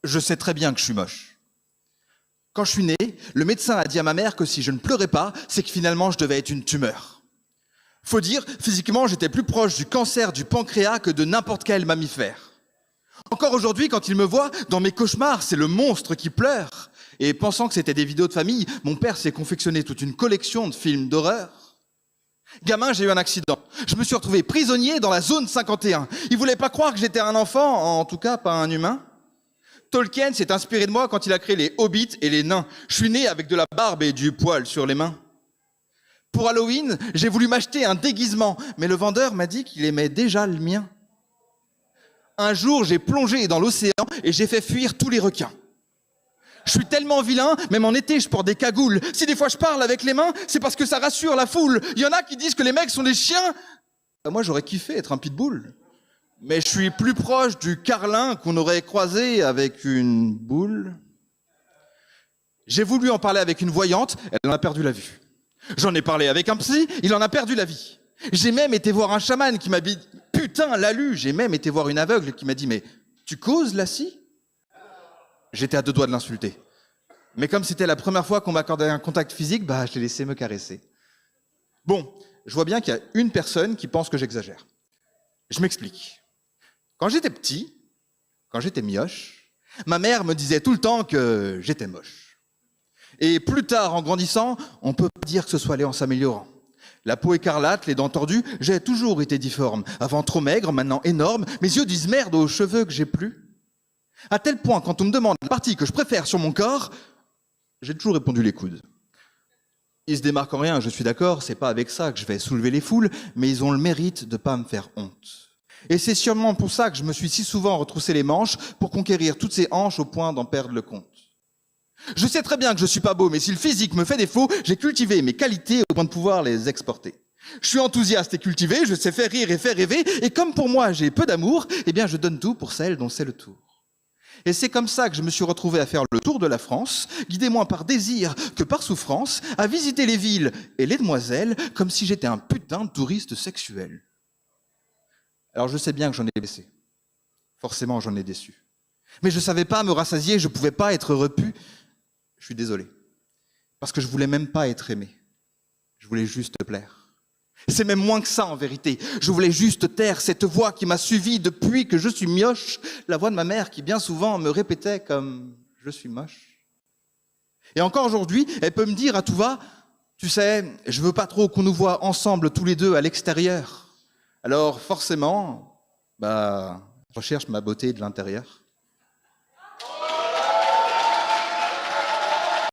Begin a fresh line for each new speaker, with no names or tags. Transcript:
Je sais très bien que je suis moche. Quand je suis né, le médecin a dit à ma mère que si je ne pleurais pas, c'est que finalement je devais être une tumeur. Faut dire, physiquement, j'étais plus proche du cancer du pancréas que de n'importe quel mammifère. Encore aujourd'hui, quand il me voit, dans mes cauchemars, c'est le monstre qui pleure. Et pensant que c'était des vidéos de famille, mon père s'est confectionné toute une collection de films d'horreur. Gamin, j'ai eu un accident. Je me suis retrouvé prisonnier dans la zone 51. Il voulait pas croire que j'étais un enfant, en tout cas pas un humain. Tolkien s'est inspiré de moi quand il a créé les hobbits et les nains. Je suis né avec de la barbe et du poil sur les mains. Pour Halloween, j'ai voulu m'acheter un déguisement, mais le vendeur m'a dit qu'il aimait déjà le mien. Un jour, j'ai plongé dans l'océan et j'ai fait fuir tous les requins. Je suis tellement vilain, même en été, je porte des cagoules. Si des fois je parle avec les mains, c'est parce que ça rassure la foule. Il y en a qui disent que les mecs sont des chiens. Moi, j'aurais kiffé être un pitbull. Mais je suis plus proche du carlin qu'on aurait croisé avec une boule. J'ai voulu en parler avec une voyante, elle en a perdu la vue. J'en ai parlé avec un psy, il en a perdu la vie. J'ai même été voir un chaman qui m'a dit « Putain, Lalu !» J'ai même été voir une aveugle qui m'a dit « Mais tu causes, la scie ?» J'étais à deux doigts de l'insulter. Mais comme c'était la première fois qu'on m'accordait un contact physique, je l'ai laissé me caresser. Bon, je vois bien qu'il y a une personne qui pense que j'exagère. Je m'explique. Quand j'étais petit, quand j'étais mioche, ma mère me disait tout le temps que j'étais moche. Et plus tard, en grandissant, on peut pas dire que ce soit allé en s'améliorant. La peau écarlate, les dents tordues, j'ai toujours été difforme. Avant trop maigre, maintenant énorme. Mes yeux disent merde aux cheveux que j'ai plus. À tel point, quand on me demande la partie que je préfère sur mon corps, j'ai toujours répondu les coudes. Ils se démarquent en rien, je suis d'accord, c'est pas avec ça que je vais soulever les foules, mais ils ont le mérite de pas me faire honte. Et c'est sûrement pour ça que je me suis si souvent retroussé les manches pour conquérir toutes ces hanches au point d'en perdre le compte. Je sais très bien que je suis pas beau, mais si le physique me fait défaut, j'ai cultivé mes qualités au point de pouvoir les exporter. Je suis enthousiaste et cultivé, je sais faire rire et faire rêver, et comme pour moi j'ai peu d'amour, je donne tout pour celle dont c'est le tour. Et c'est comme ça que je me suis retrouvé à faire le tour de la France, guidé moins par désir que par souffrance, à visiter les villes et les demoiselles, comme si j'étais un putain de touriste sexuel. Alors je sais bien que j'en ai blessé. Forcément j'en ai déçu. Mais je savais pas me rassasier, je pouvais pas être repu. Je suis désolé. Parce que je voulais même pas être aimé. Je voulais juste plaire. C'est même moins que ça en vérité. Je voulais juste taire cette voix qui m'a suivi depuis que je suis mioche, la voix de ma mère qui bien souvent me répétait comme « je suis moche ». Et encore aujourd'hui, elle peut me dire à tout va « tu sais, je veux pas trop qu'on nous voit ensemble tous les deux à l'extérieur ». Alors forcément, je recherche ma beauté de l'intérieur.